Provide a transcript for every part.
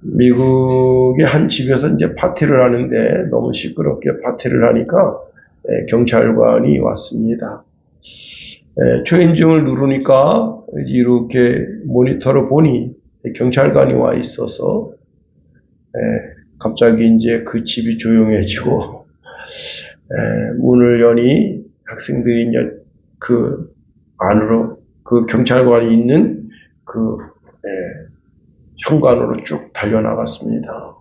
미국의 한 집에서 이제 파티를 하는데 너무 시끄럽게 파티를 하니까 경찰관이 왔습니다. 초인종을 누르니까 이렇게 모니터로 보니 경찰관이 와 있어서 갑자기 이제 그 집이 조용해지고 문을 여니 학생들이 이제 그 안으로 그 경찰관이 있는 그 현관으로 쭉 달려나갔습니다.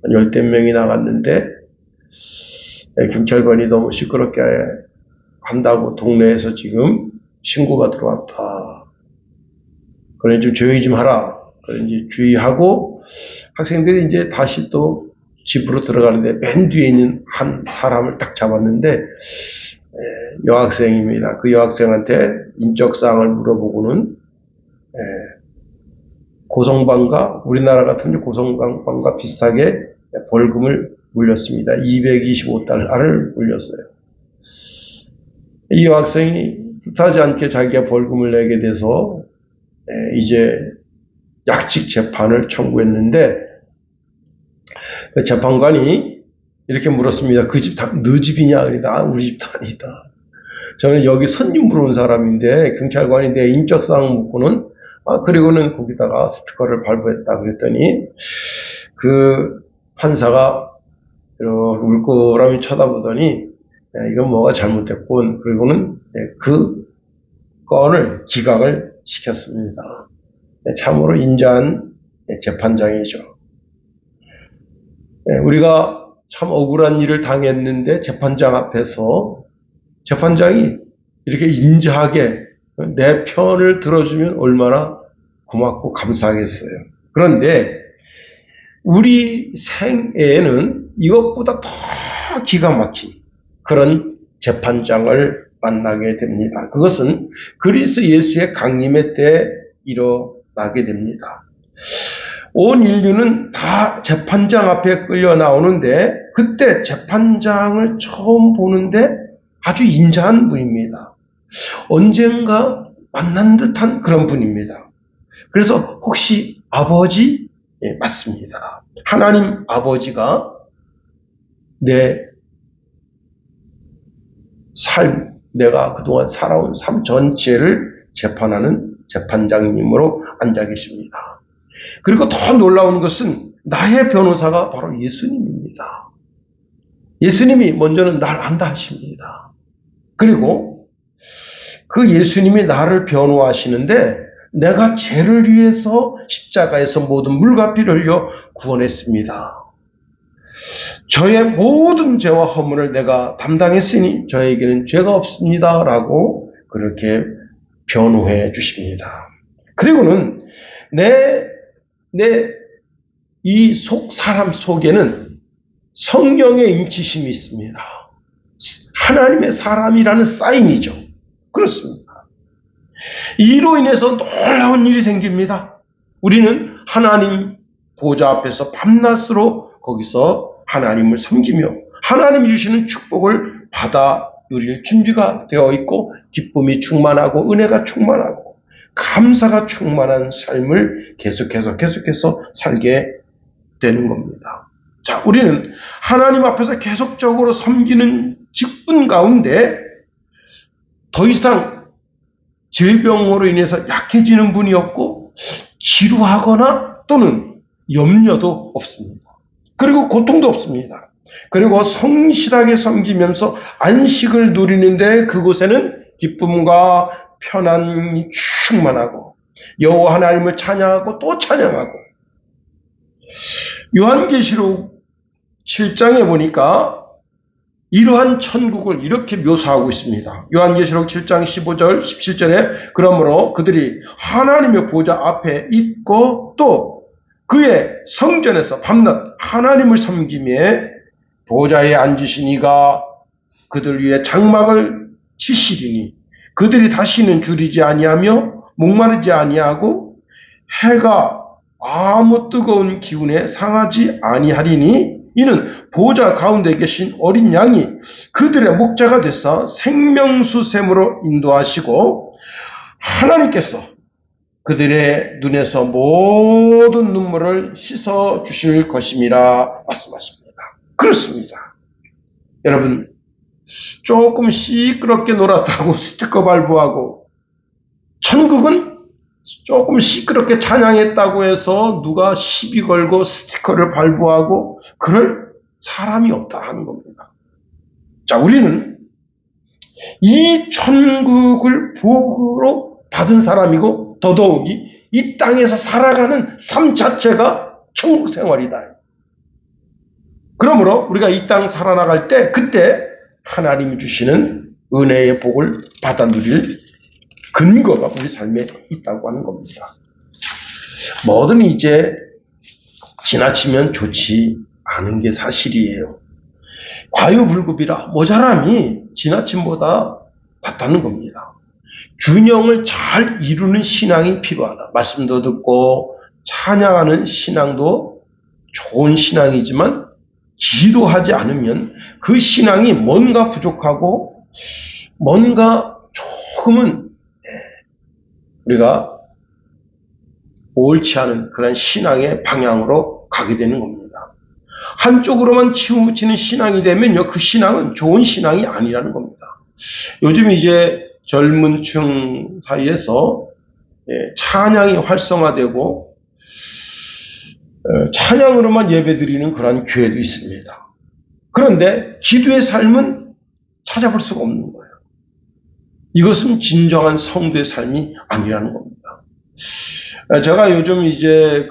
한 열댓 명이 나갔는데 경찰관이 너무 시끄럽게 한다고 동네에서 지금 신고가 들어왔다. 그래 좀 조용히 좀 하라. 그래 이제 주의하고 학생들이 이제 다시 또 집으로 들어가는데 맨 뒤에 있는 한 사람을 딱 잡았는데 여학생입니다. 그 여학생한테 인적사항을 물어보고는 고성방가 우리나라 같은 고성방가 비슷하게 벌금을 물렸습니다. 225달러를 물렸어요. 이 여학생이 뜻하지 않게 자기가 벌금을 내게 돼서 이제 약식 재판을 청구했는데 그 재판관이 이렇게 물었습니다. 그 집 다 너 집이냐? 그러니까 우리 집도 아니다. 저는 여기 손님으로 온 사람인데 경찰관이 내 인적사항 묻고는 그리고는 거기다가 스티커를 발부했다 그랬더니 그 판사가 물끄러미 쳐다보더니 이건 뭐가 잘못됐군. 그리고는 그 건을 기각을 시켰습니다. 참으로 인자한 재판장이죠. 우리가 참 억울한 일을 당했는데 재판장 앞에서 재판장이 이렇게 인자하게 내 편을 들어주면 얼마나 고맙고 감사하겠어요. 그런데 우리 생애에는 이것보다 더 기가 막힌 그런 재판장을 만나게 됩니다. 그것은 그리스도 예수의 강림의 때 일어나게 됩니다. 온 인류는 다 재판장 앞에 끌려 나오는데 그때 재판장을 처음 보는데 아주 인자한 분입니다. 언젠가 만난 듯한 그런 분입니다. 그래서 혹시 아버지? 예, 맞습니다. 하나님 아버지가 내 삶, 내가 그동안 살아온 삶 전체를 재판하는 재판장님으로 앉아 계십니다. 그리고 더 놀라운 것은 나의 변호사가 바로 예수님입니다. 예수님이 먼저는 날 안다 하십니다. 그리고 그 예수님이 나를 변호하시는데 내가 죄를 위해서 십자가에서 모든 물과 피를 흘려 구원했습니다. 저의 모든 죄와 허물을 내가 담당했으니 저에게는 죄가 없습니다. 라고 그렇게 변호해 주십니다. 그리고는 이 사람 속에는 성령의 인치심이 있습니다. 하나님의 사람이라는 사인이죠. 그렇습니다. 이로 인해서 놀라운 일이 생깁니다. 우리는 하나님 보좌 앞에서 밤낮으로 거기서 하나님을 섬기며 하나님이 주시는 축복을 받아 누릴 준비가 되어 있고 기쁨이 충만하고 은혜가 충만하고 감사가 충만한 삶을 계속해서 살게 되는 겁니다. 자, 우리는 하나님 앞에서 계속적으로 섬기는 직분 가운데 더 이상 질병으로 인해서 약해지는 분이 없고 지루하거나 또는 염려도 없습니다. 그리고 고통도 없습니다. 그리고 성실하게 섬기면서 안식을 누리는데 그곳에는 기쁨과 편안이 충만하고 여호와 하나님을 찬양하고 또 찬양하고 요한계시록 7장에 보니까 이러한 천국을 이렇게 묘사하고 있습니다. 요한계시록 7장 15절 17절에 그러므로 그들이 하나님의 보좌 앞에 있고 또 그의 성전에서 밤낮 하나님을 섬기며 보좌에 앉으신 이가 그들 위에 장막을 치시리니 그들이 다시는 줄이지 아니하며 목마르지 아니하고 해가 아무 뜨거운 기운에 상하지 아니하리니 이는 보좌 가운데 계신 어린 양이 그들의 목자가 되사 생명수 샘으로 인도하시고 하나님께서 그들의 눈에서 모든 눈물을 씻어 주실 것임이라 말씀하십니다. 그렇습니다. 여러분, 조금 시끄럽게 놀았다고 스티커 발부하고, 천국은 조금 시끄럽게 찬양했다고 해서 누가 시비 걸고 스티커를 발부하고 그럴 사람이 없다 하는 겁니다. 자, 우리는 이 천국을 복으로 받은 사람이고, 더더욱이 이 땅에서 살아가는 삶 자체가 천국 생활이다. 그러므로 우리가 이 땅 살아나갈 때 그때 하나님이 주시는 은혜의 복을 받아 누릴 근거가 우리 삶에 있다고 하는 겁니다. 뭐든 이제 지나치면 좋지 않은 게 사실이에요. 과유불급이라 모자람이 지나침보다 낫다는 겁니다. 균형을 잘 이루는 신앙이 필요하다. 말씀도 듣고 찬양하는 신앙도 좋은 신앙이지만 기도하지 않으면 그 신앙이 뭔가 부족하고 뭔가 조금은 우리가 옳지 않은 그런 신앙의 방향으로 가게 되는 겁니다. 한쪽으로만 치우치는 신앙이 되면요, 그 신앙은 좋은 신앙이 아니라는 겁니다. 요즘 이제 젊은 층 사이에서 찬양이 활성화되고 찬양으로만 예배드리는 그런 교회도 있습니다. 그런데 기도의 삶은 찾아볼 수가 없는 거예요. 이것은 진정한 성도의 삶이 아니라는 겁니다. 제가 요즘 이제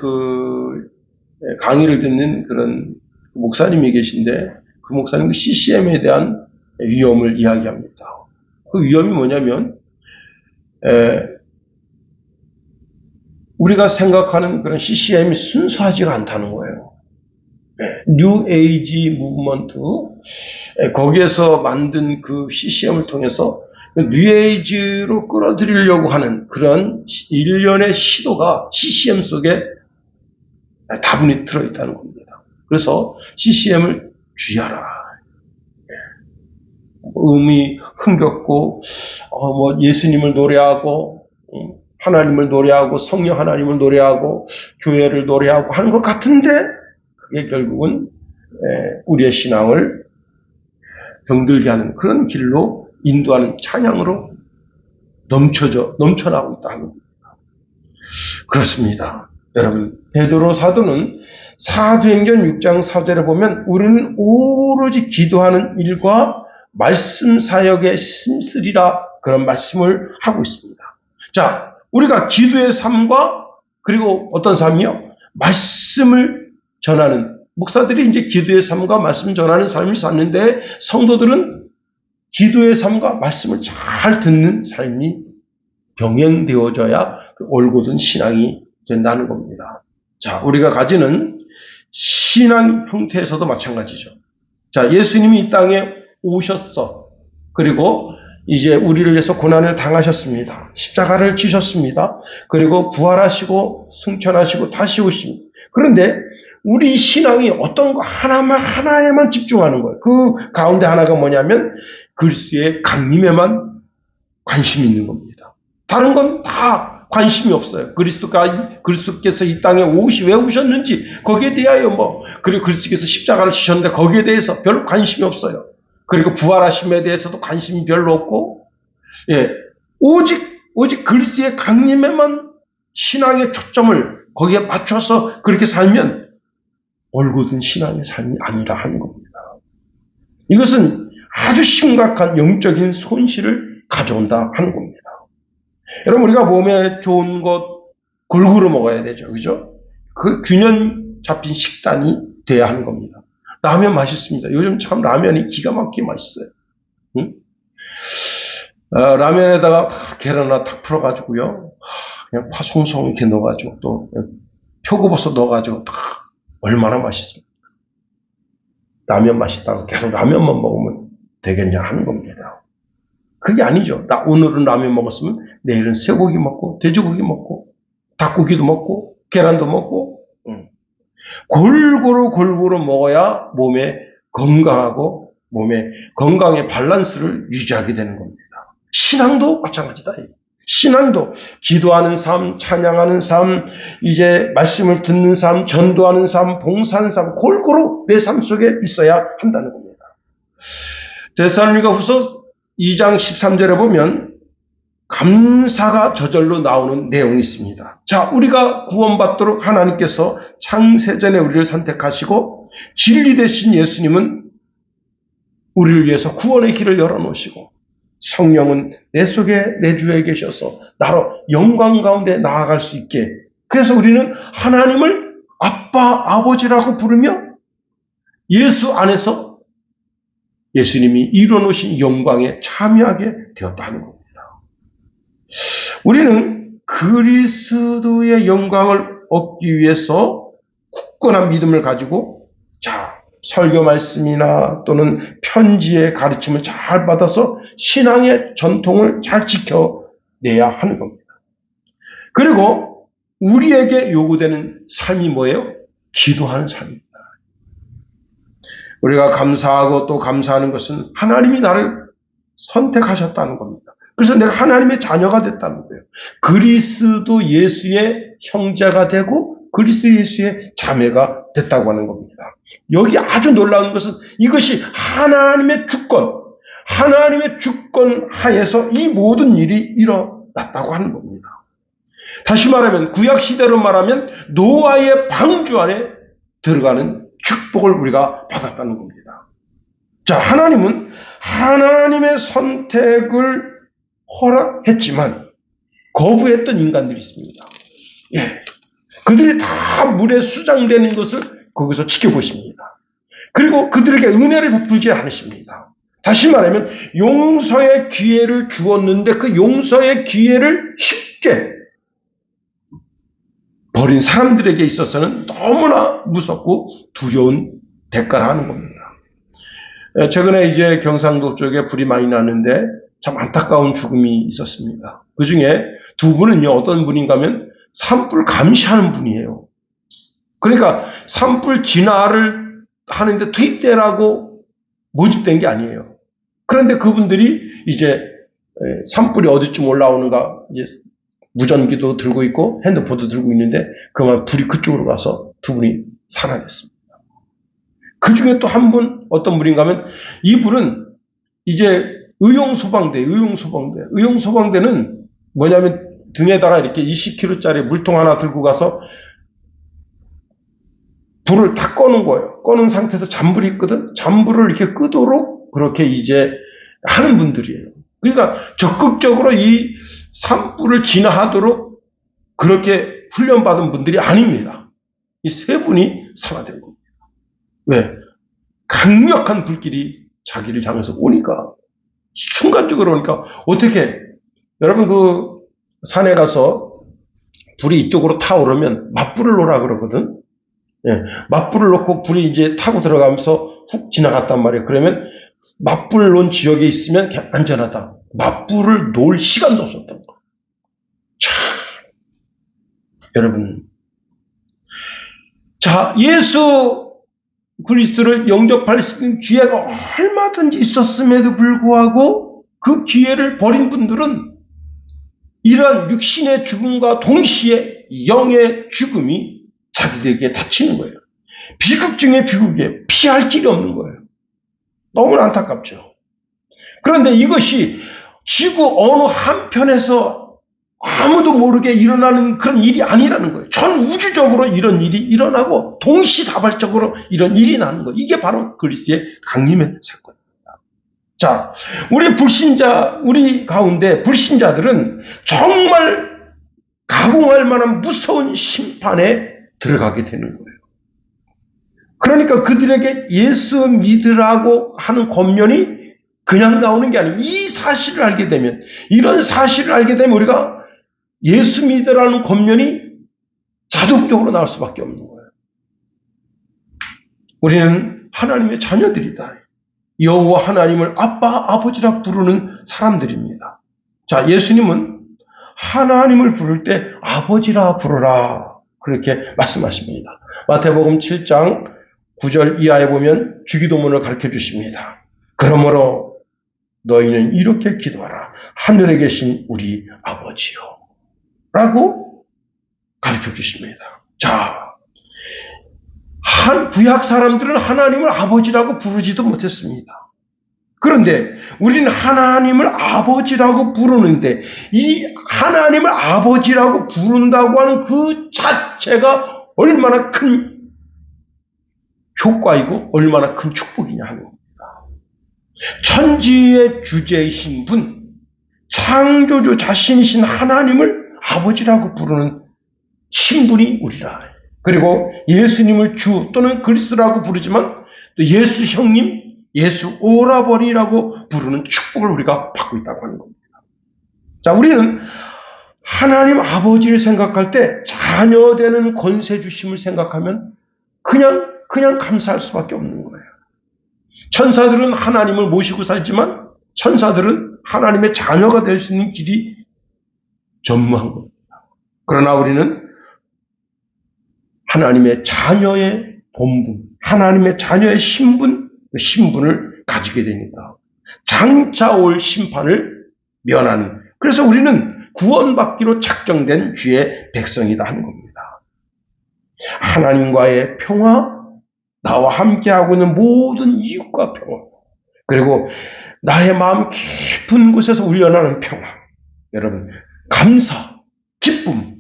강의를 듣는 그런 목사님이 계신데, 그 목사님은 CCM에 대한 위험을 이야기합니다. 그 위험이 뭐냐면, 우리가 생각하는 그런 CCM이 순수하지가 않다는 거예요. 뉴 에이지 무브먼트, 거기에서 만든 그 CCM을 통해서 뉴에이지로 끌어들이려고 하는 그런 일련의 시도가 CCM 속에 다분히 들어있다는 겁니다. 그래서 CCM을 주의하라. 음이 흥겹고, 예수님을 노래하고, 하나님을 노래하고, 성령 하나님을 노래하고, 교회를 노래하고 하는 것 같은데, 그게 결국은 우리의 신앙을 병들게 하는 그런 길로 인도하는 찬양으로 넘쳐나고 있다는 겁니다. 그렇습니다. 여러분, 베드로 사도는 사도행전 6장 4절에 보면 우리는 오로지 기도하는 일과 말씀 사역에 힘쓰리라, 그런 말씀을 하고 있습니다. 자, 우리가 기도의 삶과 그리고 어떤 삶이요? 말씀을 전하는, 목사들이 이제 기도의 삶과 말씀 전하는 삶을 샀는데, 성도들은 기도의 삶과 말씀을 잘 듣는 삶이 병행되어져야 올곧은 신앙이 된다는 겁니다. 자, 우리가 가지는 신앙 형태에서도 마찬가지죠. 자, 예수님이 이 땅에 오셨어. 그리고 이제 우리를 위해서 고난을 당하셨습니다. 십자가를 지셨습니다. 그리고 부활하시고 승천하시고 다시 오십니다. 그런데 우리 신앙이 어떤 거 하나에만 집중하는 거예요. 그 가운데 하나가 뭐냐면 그리스도의 강림에만 관심이 있는 겁니다. 다른 건 다 관심이 없어요. 그리스도께서 이 땅에 왜 오셨는지 거기에 대하여 그리고 그리스도께서 십자가를 지셨는데 거기에 대해서 별 관심이 없어요. 그리고 부활하심에 대해서도 관심이 별로 없고, 오직 그리스도의 강림에만 신앙의 초점을 거기에 맞춰서 그렇게 살면 올곧은 신앙의 삶이 아니라 하는 겁니다. 이것은 아주 심각한 영적인 손실을 가져온다 하는 겁니다. 여러분, 우리가 몸에 좋은 것 골고루 먹어야 되죠. 그죠? 그 균형 잡힌 식단이 돼야 하는 겁니다. 라면 맛있습니다. 요즘 참 라면이 기가 막히게 맛있어요. 응? 라면에다가 계란 하나 탁 풀어가지고요. 그냥 파송송 이렇게 넣어가지고 또 표고버섯 넣어가지고 얼마나 맛있습니까? 라면 맛있다고 계속 라면만 먹으면 되겠냐 하는 겁니다. 그게 아니죠. 오늘은 라면 먹었으면 내일은 쇠고기 먹고 돼지고기 먹고 닭고기도 먹고 계란도 먹고 골고루 먹어야 몸에 건강하고 몸의 건강의 밸런스를 유지하게 되는 겁니다. 신앙도 마찬가지다. 신앙도 기도하는 삶, 찬양하는 삶, 이제 말씀을 듣는 삶, 전도하는 삶, 봉사하는 삶, 골고루 내 삶 속에 있어야 한다는 겁니다. 데살로니가후서 2장 13절에 보면 감사가 저절로 나오는 내용이 있습니다. 자, 우리가 구원받도록 하나님께서 창세전에 우리를 선택하시고 진리 되신 예수님은 우리를 위해서 구원의 길을 열어놓으시고 성령은 내 속에 내 주에 계셔서 나로 영광 가운데 나아갈 수 있게, 그래서 우리는 하나님을 아빠, 아버지라고 부르며 예수 안에서 예수님이 이뤄놓으신 영광에 참여하게 되었다는 겁니다. 우리는 그리스도의 영광을 얻기 위해서 굳건한 믿음을 가지고, 자, 설교 말씀이나 또는 편지의 가르침을 잘 받아서 신앙의 전통을 잘 지켜내야 하는 겁니다. 그리고 우리에게 요구되는 삶이 뭐예요? 기도하는 삶입니다. 우리가 감사하고 또 감사하는 것은 하나님이 나를 선택하셨다는 겁니다. 그래서 내가 하나님의 자녀가 됐다는 거예요. 그리스도 예수의 형제가 되고 그리스도 예수의 자매가 됐다고 하는 겁니다. 여기 아주 놀라운 것은 이것이 하나님의 주권 하에서 이 모든 일이 일어났다고 하는 겁니다. 다시 말하면 구약시대로 말하면 노아의 방주 안에 들어가는 축복을 우리가 받았다는 겁니다. 자, 하나님은 하나님의 선택을 허락했지만 거부했던 인간들이 있습니다. 예. 그들이 다 물에 수장되는 것을 거기서 지켜보십니다. 그리고 그들에게 은혜를 베풀지 않으십니다. 다시 말하면 용서의 기회를 주었는데 그 용서의 기회를 쉽게 버린 사람들에게 있어서는 너무나 무섭고 두려운 대가를 하는 겁니다. 최근에 이제 경상도 쪽에 불이 많이 났는데 참 안타까운 죽음이 있었습니다. 그 중에 두 분은요, 어떤 분인가 하면 산불 감시하는 분이에요. 그러니까 산불 진화를 하는데 투입되라고 모집된 게 아니에요. 그런데 그분들이 이제 산불이 어디쯤 올라오는가, 이제 무전기도 들고 있고 핸드폰도 들고 있는데 그만 불이 그쪽으로 가서 두 분이 사라졌습니다. 그 중에 또 한 분, 어떤 분인가 하면 이분은 이제 의용소방대는 뭐냐면 등에다가 이렇게 20kg짜리 물통 하나 들고 가서 불을 다 꺼는 거예요. 꺼는 상태에서 잔불이 있거든. 잔불을 이렇게 끄도록 그렇게 이제 하는 분들이에요. 그러니까 적극적으로 이 산불을 진화하도록 그렇게 훈련받은 분들이 아닙니다. 이 세 분이 사라진 겁니다. 왜? 강력한 불길이 자기를 향해서 오니까, 순간적으로 오니까, 어떻게, 여러분 그 산에 가서 불이 이쪽으로 타오르면 맞불을 놓으라 그러거든. 예, 맞불을 놓고 불이 이제 타고 들어가면서 훅 지나갔단 말이에요. 그러면 맞불 놓은 지역에 있으면 안전하다. 맞불을 놓을 시간도 없었던 거예요. 참, 여러분. 자, 예수 그리스도를 영접할 수 있는 기회가 얼마든지 있었음에도 불구하고 그 기회를 버린 분들은 이러한 육신의 죽음과 동시에 영의 죽음이 자기들에게 닥치는 거예요. 비극 중에 비극에 피할 길이 없는 거예요. 너무나 안타깝죠. 그런데 이것이 지구 어느 한편에서 아무도 모르게 일어나는 그런 일이 아니라는 거예요. 전 우주적으로 이런 일이 일어나고 동시다발적으로 이런 일이 나는 거예요. 이게 바로 그리스도의 강림의 사건입니다. 자, 우리 가운데 불신자들은 정말 가공할 만한 무서운 심판에 들어가게 되는 거예요. 그러니까 그들에게 예수 믿으라고 하는 권면이 그냥 나오는 게 아니에요. 이 사실을 알게 되면, 이런 사실을 알게 되면 우리가 예수 믿으라는 권면이 자동적으로 나올 수밖에 없는 거예요. 우리는 하나님의 자녀들이다. 여호와 하나님을 아빠, 아버지라 부르는 사람들입니다. 자, 예수님은 하나님을 부를 때 아버지라 부르라, 그렇게 말씀하십니다. 마태복음 7장 9절 이하에 보면 주기도문을 가르쳐 주십니다. 그러므로 너희는 이렇게 기도하라. 하늘에 계신 우리 아버지요. 라고 가르쳐 주십니다. 자, 구약 사람들은 하나님을 아버지라고 부르지도 못했습니다. 그런데 우리는 하나님을 아버지라고 부르는데 이 하나님을 아버지라고 부른다고 하는 그 자체가 얼마나 큰 효과이고 얼마나 큰 축복이냐 하는 겁니다. 천지의 주제이신 분, 창조주 자신이신 하나님을 아버지라고 부르는 신분이 우리라. 그리고 예수님을 주 또는 그리스도라고 부르지만 또 예수 형님, 예수 오라버니라고 부르는 축복을 우리가 받고 있다고 하는 겁니다. 자, 우리는 하나님 아버지를 생각할 때 자녀 되는 권세 주심을 생각하면 그냥 감사할 수밖에 없는 거예요. 천사들은 하나님을 모시고 살지만 천사들은 하나님의 자녀가 될 수 있는 길이 전무한 겁니다. 그러나 우리는 하나님의 자녀의 본분, 하나님의 자녀의 신분을 가지게 됩니다. 장차 올 심판을 면하는, 그래서 우리는 구원받기로 작정된 주의 백성이다 하는 겁니다. 하나님과의 평화, 나와 함께하고 있는 모든 이웃과 평화, 그리고 나의 마음 깊은 곳에서 울려나는 평화, 여러분 감사, 기쁨,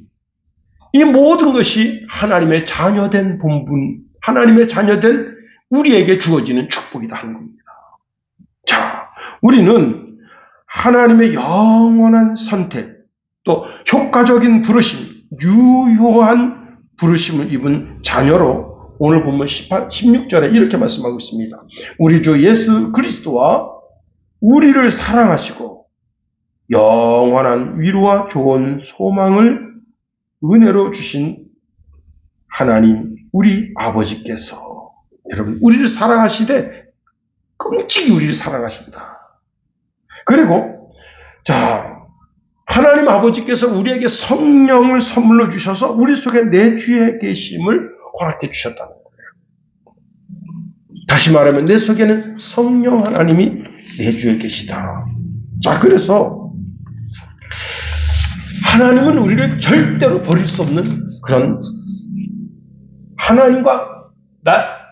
이 모든 것이 하나님의 자녀된 본분, 하나님의 자녀된 우리에게 주어지는 축복이다 하는 겁니다. 자, 우리는 하나님의 영원한 선택, 또 효과적인 부르심, 유효한 부르심을 입은 자녀로 오늘 본문 16절에 이렇게 말씀하고 있습니다. 우리 주 예수 그리스도와 우리를 사랑하시고 영원한 위로와 좋은 소망을 은혜로 주신 하나님 우리 아버지께서, 여러분 우리를 사랑하시되 끔찍이 우리를 사랑하신다. 그리고 자, 하나님 아버지께서 우리에게 성령을 선물로 주셔서 우리 속에 내주에 계심을 허락해 주셨다는 거예요. 다시 말하면 내 속에는 성령 하나님이 내주에 계시다. 자, 그래서 하나님은 우리를 절대로 버릴 수 없는 그런, 하나님과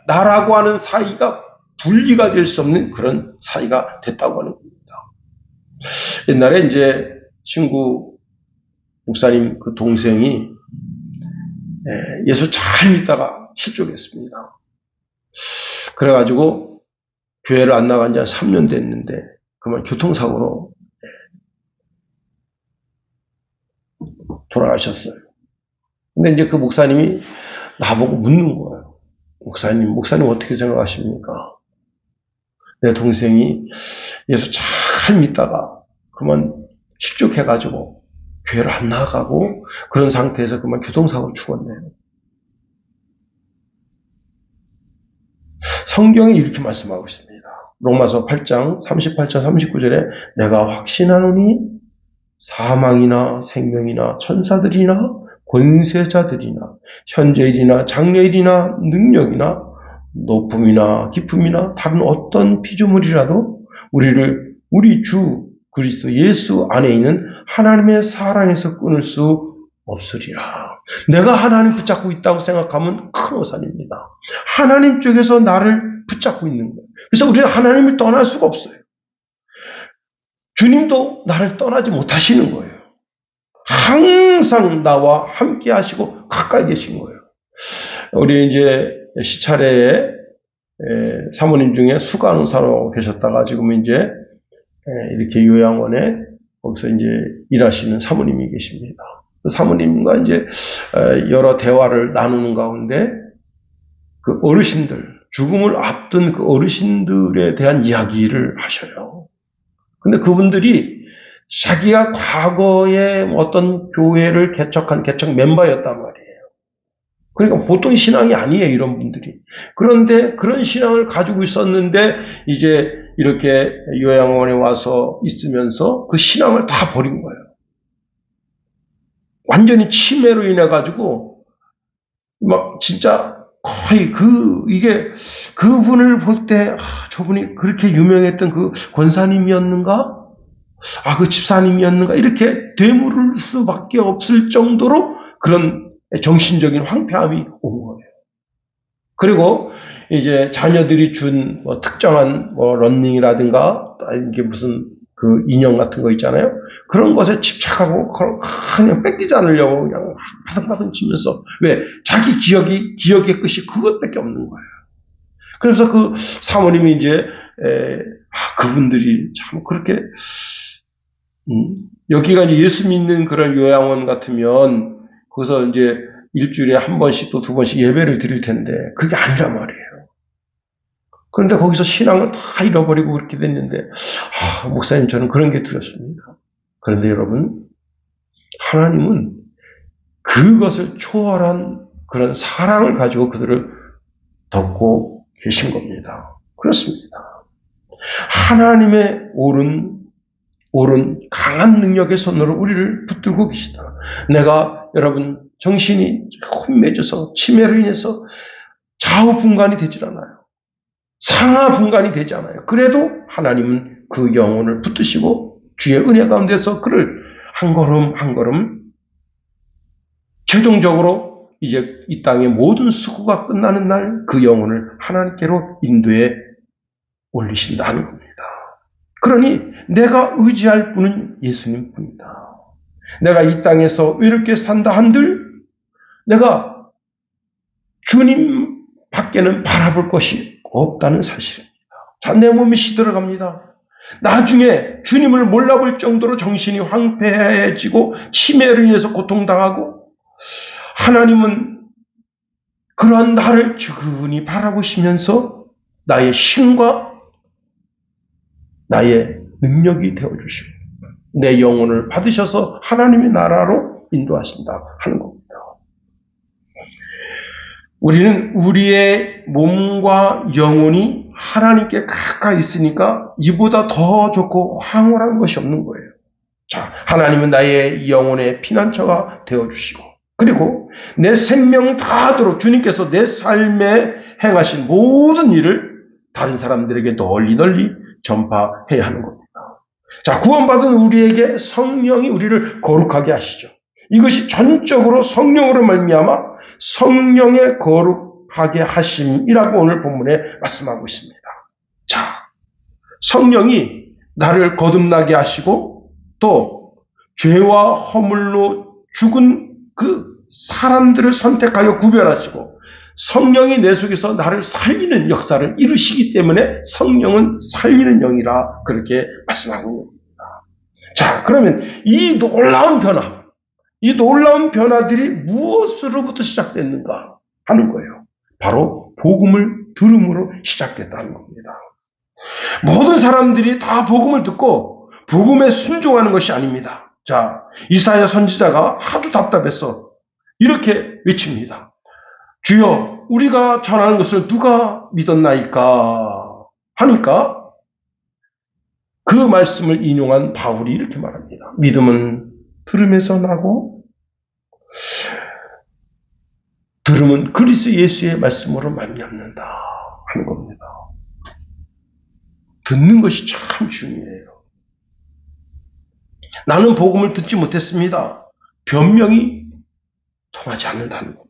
나라고 하는 사이가 분리가 될 수 없는 그런 사이가 됐다고 하는 겁니다. 옛날에 이제 친구 목사님 그 동생이 예수 잘 믿다가 실족했습니다. 그래가지고 교회를 안 나간 지 한 3년 됐는데 그만 교통사고로 돌아가셨어요. 근데 이제 그 목사님이 나보고 묻는 거예요. 목사님 어떻게 생각하십니까? 내 동생이 예수 잘 믿다가 그만 실족해가지고 교회를 안 나가고 그런 상태에서 그만 교통사고로 죽었네요. 성경이 이렇게 말씀하고 있습니다. 로마서 8장 38절 39절에 내가 확신하노니 사망이나 생명이나 천사들이나 권세자들이나 현재일이나 장래일이나 능력이나 높음이나 깊음이나 다른 어떤 피조물이라도 우리 주 그리스도 예수 안에 있는 하나님의 사랑에서 끊을 수 없으리라. 내가 하나님 붙잡고 있다고 생각하면 큰 오산입니다. 하나님 쪽에서 나를 붙잡고 있는 거예요. 그래서 우리는 하나님을 떠날 수가 없어요. 주님도 나를 떠나지 못하시는 거예요. 항상 나와 함께 하시고 가까이 계신 거예요. 우리 이제 시차례에 사모님 중에 수간호사로 계셨다가 지금 이제 이렇게 요양원에 거기서 이제 일하시는 사모님이 계십니다. 그 사모님과 이제 여러 대화를 나누는 가운데 그 어르신들, 죽음을 앞둔 그 어르신들에 대한 이야기를 하셔요. 근데 그분들이 자기가 과거에 어떤 교회를 개척한 개척 멤버였단 말이에요. 그러니까 보통 신앙이 아니에요, 이런 분들이. 그런데 그런 신앙을 가지고 있었는데 이제 이렇게 요양원에 와서 있으면서 그 신앙을 다 버린 거예요. 완전히 치매로 인해 가지고 막 진짜 거의 이게 그분을 볼 때, 저분이 그렇게 유명했던 그 권사님이었는가? 그 집사님이었는가? 이렇게 되물을 수밖에 없을 정도로 그런 정신적인 황폐함이 온 거예요. 그리고 이제 자녀들이 준 특정한 런닝이라든가 이게 무슨 그 인형 같은 거 있잖아요. 그런 것에 집착하고 그냥 뺏기지 않으려고 그냥 바등바등 치면서 왜 자기 기억의 끝이 그것밖에 없는 거예요. 그래서 그 사모님이 이제 그분들이 참 그렇게 여기가 이제 예수 믿는 그런 요양원 같으면 거기서 이제 일주일에 한 번씩 또 두 번씩 예배를 드릴 텐데 그게 아니란 말이에요. 그런데 거기서 신앙을 다 잃어버리고 그렇게 됐는데 목사님 저는 그런 게 두렵습니다. 그런데 여러분 하나님은 그것을 초월한 그런 사랑을 가지고 그들을 덮고 계신 겁니다. 그렇습니다. 하나님의 옳은 강한 능력의 손으로 우리를 붙들고 계시다. 내가 여러분 정신이 혼매져서 치매로 인해서 좌우분간이 되질 않아요. 상하분간이 되지 않아요. 그래도 하나님은 그 영혼을 붙드시고 주의 은혜 가운데서 그를 한 걸음 한 걸음 최종적으로 이제 이 땅의 모든 수고가 끝나는 날 그 영혼을 하나님께로 인도에 올리신다는 겁니다. 그러니 내가 의지할 분은 예수님 뿐이다. 내가 이 땅에서 외롭게 산다 한들 내가 주님 밖에는 바라볼 것이 없다는 사실입니다. 자, 내 몸이 시들어갑니다. 나중에 주님을 몰라볼 정도로 정신이 황폐해지고 치매로 인해서 고통당하고 하나님은 그러한 나를 주근히 바라보시면서 나의 힘과 나의 능력이 되어주시고 내 영혼을 받으셔서 하나님의 나라로 인도하신다 하는 겁니다. 우리는 우리의 몸과 영혼이 하나님께 가까이 있으니까 이보다 더 좋고 황홀한 것이 없는 거예요. 자, 하나님은 나의 영혼의 피난처가 되어주시고 그리고 내 생명 다하도록 주님께서 내 삶에 행하신 모든 일을 다른 사람들에게 널리 전파해야 하는 겁니다. 자, 구원받은 우리에게 성령이 우리를 거룩하게 하시죠. 이것이 전적으로 성령으로 말미암아 성령의 거룩하게 하심이라고 오늘 본문에 말씀하고 있습니다. 자, 성령이 나를 거듭나게 하시고 또 죄와 허물로 죽은 그 사람들을 선택하여 구별하시고 성령이 내 속에서 나를 살리는 역사를 이루시기 때문에 성령은 살리는 영이라 그렇게 말씀하고 있는 겁니다. 자, 그러면 이 놀라운 변화들이 무엇으로부터 시작됐는가 하는 거예요. 바로 복음을 들음으로 시작됐다는 겁니다. 모든 사람들이 다 복음을 듣고 복음에 순종하는 것이 아닙니다. 자, 이사야 선지자가 하도 답답해서 이렇게 외칩니다. 주여, 우리가 전하는 것을 누가 믿었나이까 하니까 그 말씀을 인용한 바울이 이렇게 말합니다. 믿음은 들음에서 나고 들음은 그리스도 예수의 말씀으로 말미암는다 하는 겁니다. 듣는 것이 참 중요해요. 나는 복음을 듣지 못했습니다. 변명이 통하지 않는다는 겁니다.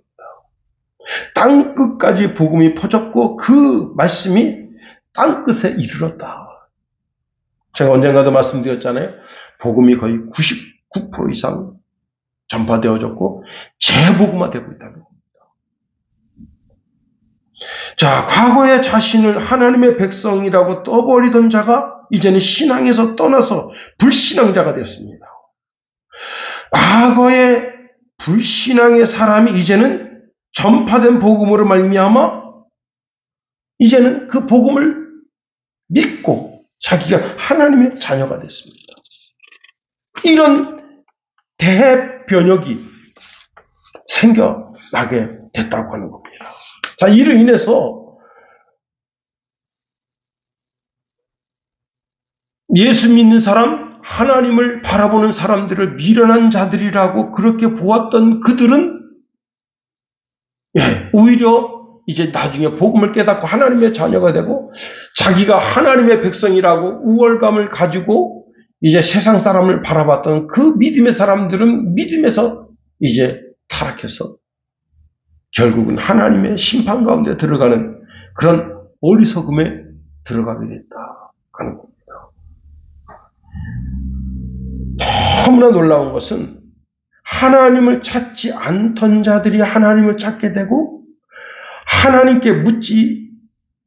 땅끝까지 복음이 퍼졌고 그 말씀이 땅끝에 이르렀다. 제가 언젠가도 말씀드렸잖아요. 복음이 거의 99% 이상 전파되어졌고 재복음화되고 있다는 겁니다. 자, 과거에 자신을 하나님의 백성이라고 떠버리던 자가 이제는 신앙에서 떠나서 불신앙자가 되었습니다. 과거에 불신앙의 사람이 이제는 전파된 복음으로 말미암아 이제는 그 복음을 믿고 자기가 하나님의 자녀가 됐습니다. 이런 대변혁이 생겨나게 됐다고 하는 겁니다. 자, 이로 인해서 예수 믿는 사람, 하나님을 바라보는 사람들을 미련한 자들이라고 그렇게 보았던 그들은 오히려 이제 나중에 복음을 깨닫고 하나님의 자녀가 되고 자기가 하나님의 백성이라고 우월감을 가지고 이제 세상 사람을 바라봤던 그 믿음의 사람들은 믿음에서 이제 타락해서 결국은 하나님의 심판 가운데 들어가는 그런 어리석음에 들어가게 됐다 하는 겁니다. 너무나 놀라운 것은 하나님을 찾지 않던 자들이 하나님을 찾게 되고 하나님께 묻지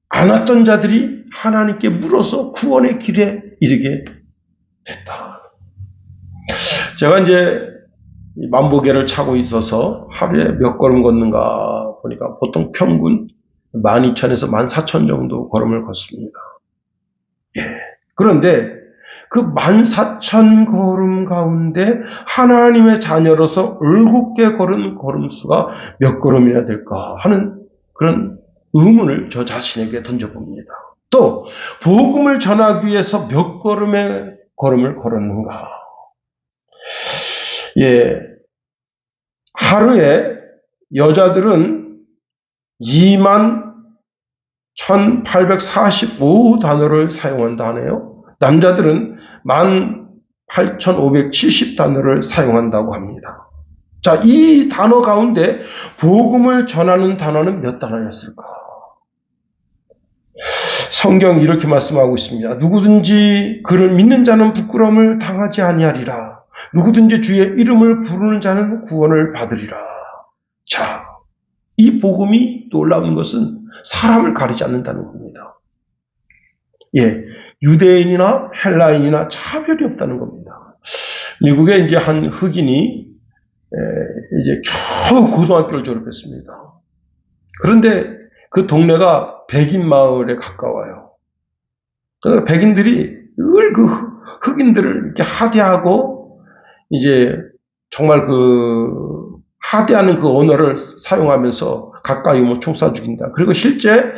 않았던 자들이 하나님께 물어서 구원의 길에 이르게 됐다. 제가 이제 만보계를 차고 있어서 하루에 몇 걸음 걷는가 보니까 보통 평균 12,000에서 14,000 정도 걸음을 걷습니다. 예. 그런데 그 14,000 걸음 가운데 하나님의 자녀로서 올곧게 걸은 걸음수가 몇 걸음이나 될까 하는 그런 의문을 저 자신에게 던져봅니다. 또 복음을 전하기 위해서 몇 걸음의 걸음을 걸었는가. 예, 하루에 여자들은 21,845단어를 사용한다 하네요. 남자들은 18,570단어를 사용한다고 합니다. 자, 이 단어 가운데 복음을 전하는 단어는 몇 단어였을까? 성경 이렇게 말씀하고 있습니다. 누구든지 그를 믿는 자는 부끄러움을 당하지 아니하리라. 누구든지 주의 이름을 부르는 자는 구원을 받으리라. 자, 이 복음이 놀라운 것은 사람을 가리지 않는다는 겁니다. 예, 유대인이나 헬라인이나 차별이 없다는 겁니다. 미국에 이제 한 흑인이 이제 겨우 고등학교를 졸업했습니다. 그런데 그 동네가 백인 마을에 가까워요. 그러니까 백인들이 늘 그 흑인들을 이렇게 하대하고 이제 정말 그 하대하는 그 언어를 사용하면서 가까이 오면 총 쏴 죽인다. 그리고 실제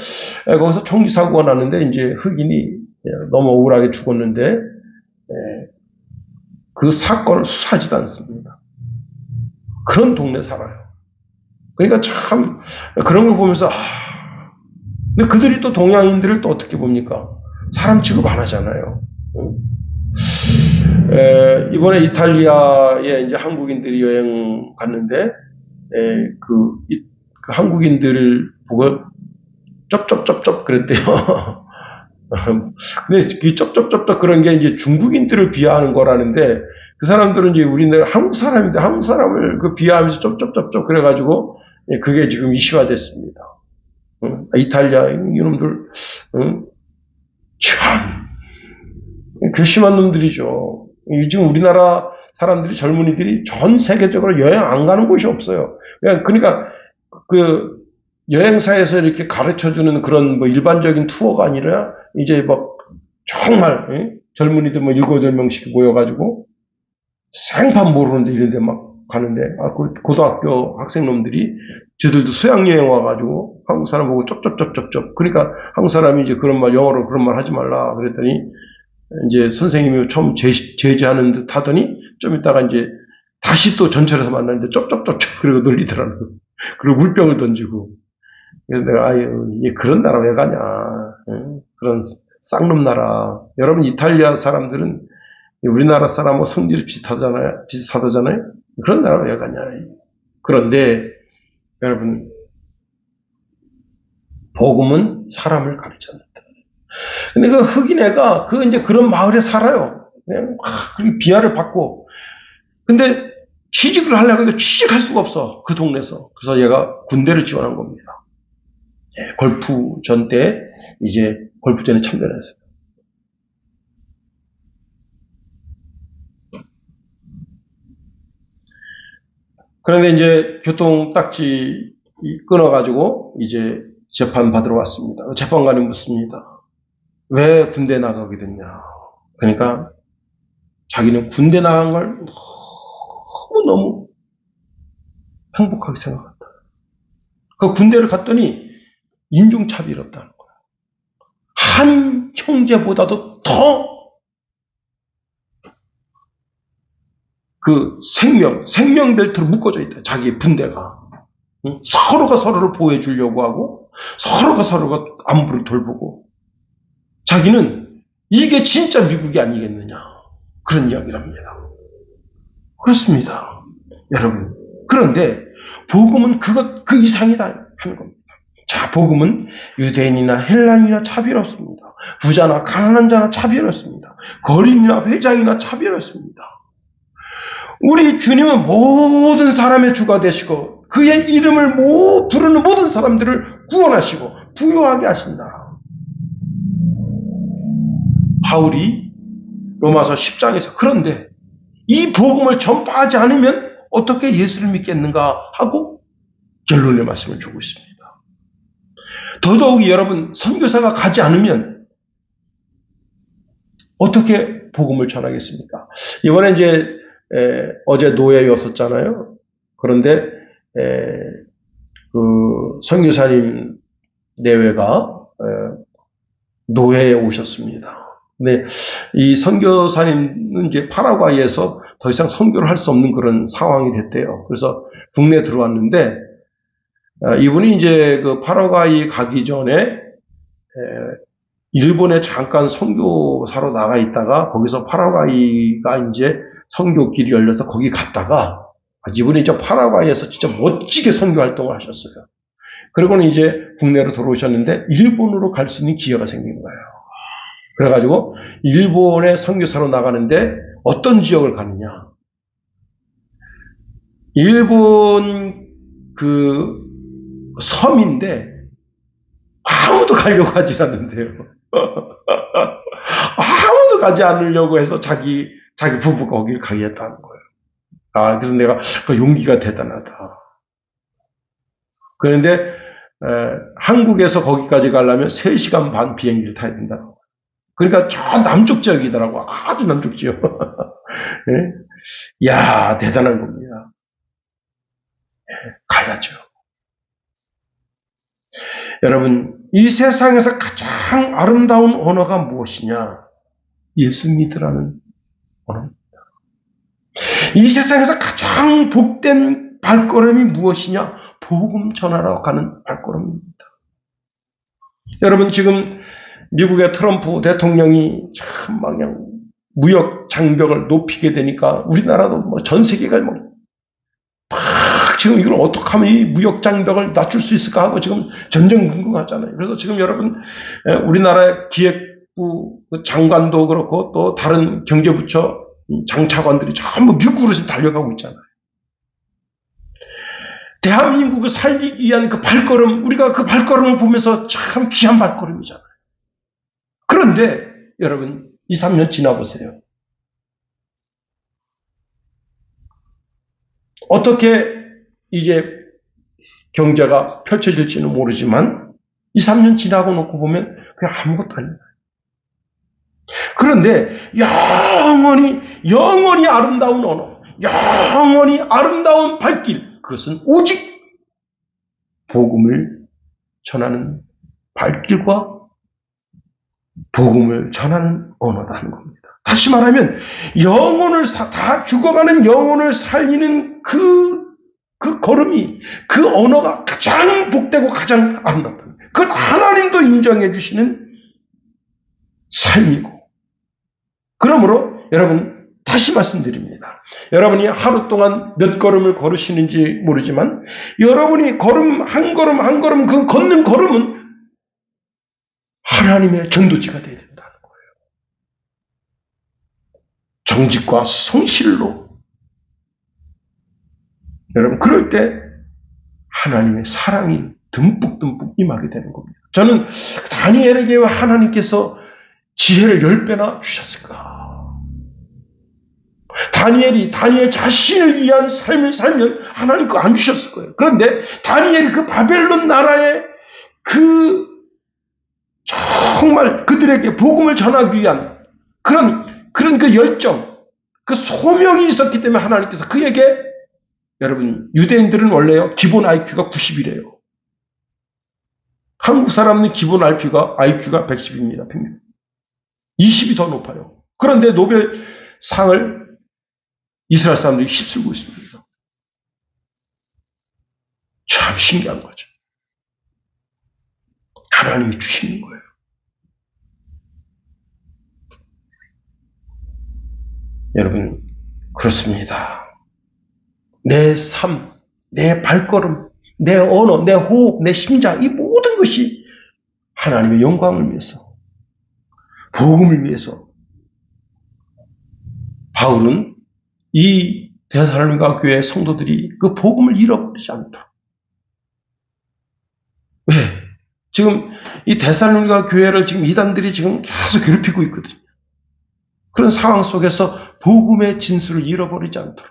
거기서 총기 사고가 났는데 이제 흑인이 너무 억울하게 죽었는데 그 사건을 수사하지도 않습니다. 그런 동네 살아요. 그러니까 참 그런 걸 보면서 근데 그들이 또 동양인들을 또 어떻게 봅니까? 사람 취급 안 하잖아요. 이번에 이탈리아에 이제 한국인들이 여행 갔는데 그 한국인들을 보고 쩝쩝쩝쩝 그랬대요. 근데 그 쩝쩝쩝쩝 그런 게 이제 중국인들을 비하하는 거라는데 그 사람들은 이제 우리나라 한국 사람인데 한국 사람을 그 비하하면서 쩝쩝쩝쩝 그래가지고 그게 지금 이슈화됐습니다. 이탈리아 이놈들 참 괘씸한 놈들이죠. 지금 우리나라 사람들이 젊은이들이 전 세계적으로 여행 안 가는 곳이 없어요. 그러니까 그 여행사에서 이렇게 가르쳐주는 그런 뭐 일반적인 투어가 아니라 이제 막 정말 젊은이들 뭐 7-8명씩 모여가지고 생판 모르는데 이런데 막 가는데 그 고등학교 학생놈들이 저들도 수양여행 와가지고 한국 사람 보고 쩝쩝쩝쩝쩝 그러니까 한국 사람이 이제 그런 말 영어로 그런 말 하지 말라 그랬더니 이제 선생님이 처음 제지하는 듯 하더니 좀 있다가 이제 다시 또 전철에서 만나는데 쩝쩝쩝쩝 그러고 놀리더라고요. 그리고 물병을 던지고 그래서 내가 이게 그런 나라 왜 가냐 그런 쌍놈 나라. 여러분 이탈리아 사람들은 우리나라 사람하고 성질이 비슷하다잖아요. 그런 나라 왜 가냐. 그런데 여러분 복음은 사람을 가리지 않는다. 근데 그 흑인 애가 이제 그런 마을에 살아요. 그냥 비하를 받고. 근데 취직을 하려고 해도 취직할 수가 없어. 그 동네에서. 그래서 얘가 군대를 지원한 겁니다. 예, 골프전 때 이제 골프전에 참전했어요. 그런데 이제 교통 딱지 끊어가지고 이제 재판 받으러 왔습니다. 재판관이 묻습니다. 왜 군대 나가게 됐냐? 그러니까 자기는 군대 나간 걸 너무 행복하게 생각한다. 그 군대를 갔더니 인종차별이 없다는 거야. 한 형제보다도 더 그 생명 벨트로 묶어져 있다. 자기의 군대가. 서로가 서로를 보호해 주려고 하고 서로가 안부를 돌보고 자기는 이게 진짜 미국이 아니겠느냐 그런 이야기를 합니다. 그렇습니다. 여러분. 그런데 복음은 그 이상이다 하는 겁니다. 자, 복음은 유대인이나 헬라인이나 차별 없습니다. 부자나 가난한 자나 차별 없습니다. 거린이나 회장이나 차별 없습니다. 우리 주님은 모든 사람의 주가 되시고 그의 이름을 부르는 모든 사람들을 구원하시고 부유하게 하신다. 바울이 로마서 10장에서 그런데 이 복음을 전파하지 않으면 어떻게 예수를 믿겠는가 하고 결론의 말씀을 주고 있습니다. 더더욱이 여러분 선교사가 가지 않으면 어떻게 복음을 전하겠습니까? 이번에 이제 어제 노예였었잖아요. 그런데 그 선교사님 내외가 노예에 오셨습니다. 근데 이 선교사님은 이제 파라과이에서 더 이상 선교를 할 수 없는 그런 상황이 됐대요. 그래서 국내에 들어왔는데 이분이 이제 그 파라과이 가기 전에 일본에 잠깐 선교사로 나가 있다가 거기서 파라과이가 이제 선교길이 열려서 거기 갔다가 이분이 이제 파라과이에서 진짜 멋지게 선교 활동을 하셨어요. 그리고는 이제 국내로 들어오셨는데 일본으로 갈 수 있는 기회가 생긴 거예요. 그래가지고 일본에 선교사로 나가는데 어떤 지역을 가느냐? 일본 그 섬인데 아무도 가려고 하지 않는데요. 아무도 가지 않으려고 해서 자기 부부가 거기를 가겠다는 거예요. 그래서 내가 그 용기가 대단하다. 그런데 한국에서 거기까지 가려면 3시간 반 비행기를 타야 된다고. 그러니까 저 남쪽 지역이더라고. 아주 남쪽 지역. 네? 야, 대단한 겁니다. 가야죠. 여러분, 이 세상에서 가장 아름다운 언어가 무엇이냐? 예수 믿으라는 언어입니다. 이 세상에서 가장 복된 발걸음이 무엇이냐? 복음 전하러 가는 발걸음입니다. 여러분, 지금 미국의 트럼프 대통령이 참 그냥 무역 장벽을 높이게 되니까 우리나라도 뭐 전 세계가 막 지금 이걸 어떻게 하면 이 무역 장벽을 낮출 수 있을까 하고 지금 전전긍긍하잖아요. 그래서 지금 여러분 우리나라의 기획부 장관도 그렇고 또 다른 경제부처 장차관들이 전부 미국으로 지금 달려가고 있잖아요. 대한민국을 살리기 위한 그 발걸음, 우리가 그 발걸음을 보면서 참 귀한 발걸음이잖아요. 그런데 여러분 2, 3년 지나보세요. 어떻게 이제 경제가 펼쳐질지는 모르지만 2, 3년 지나고 놓고 보면 그냥 아무것도 아니에요. 그런데 영원히 아름다운 언어, 영원히 아름다운 발길, 그것은 오직 복음을 전하는 발길과 복음을 전하는 언어다 하는 겁니다. 다시 말하면 다 죽어가는 영혼을 살리는 그 걸음이, 그 언어가 가장 복되고 가장 아름답다. 그건 하나님도 인정해 주시는 삶이고. 그러므로 여러분 다시 말씀드립니다. 여러분이 하루 동안 몇 걸음을 걸으시는지 모르지만 여러분이 걸음 한 걸음 그 걷는 걸음은 하나님의 전도지가 되어야 된다는 거예요. 정직과 성실로. 여러분 그럴 때 하나님의 사랑이 듬뿍 임하게 되는 겁니다. 저는 다니엘에게 왜 하나님께서 지혜를 10배나 주셨을까? 다니엘 자신을 위한 삶을 살면 하나님 그거 안 주셨을 거예요. 그런데 다니엘이 그 바벨론 나라의 그 정말 그들에게 복음을 전하기 위한 그런 그 열정, 그 소명이 있었기 때문에 하나님께서 그에게, 여러분 유대인들은 원래요 기본 IQ가 90이래요. 한국 사람은 기본 IQ가 110입니다. 평균 20이 더 높아요. 그런데 노벨상을 이스라엘 사람들이 휩쓸고 있습니다. 참 신기한 거죠. 하나님이 주시는 거예요. 여러분, 그렇습니다. 내 삶, 내 발걸음, 내 언어, 내 호흡, 내 심장, 이 모든 것이 하나님의 영광을 위해서, 복음을 위해서. 바울은 이 데살로니가 교회 성도들이 그 복음을 잃어버리지 않도록. 왜? 지금 이 데살로니가 교회를 지금 이단들이 지금 계속 괴롭히고 있거든요. 그런 상황 속에서 복음의 진수를 잃어버리지 않도록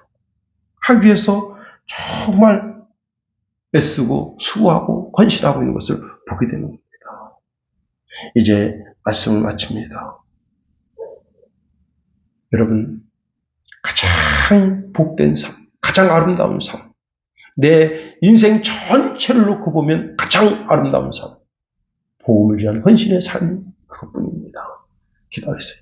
하기 위해서 정말 애쓰고 수고하고 헌신하고 있는 것을 보게 되는 겁니다. 이제 말씀을 마칩니다. 여러분, 가장 복된 삶, 가장 아름다운 삶, 내 인생 전체를 놓고 보면 가장 아름다운 삶, 복음을 위한 헌신의 삶, 그것뿐입니다. 기도하겠습니다.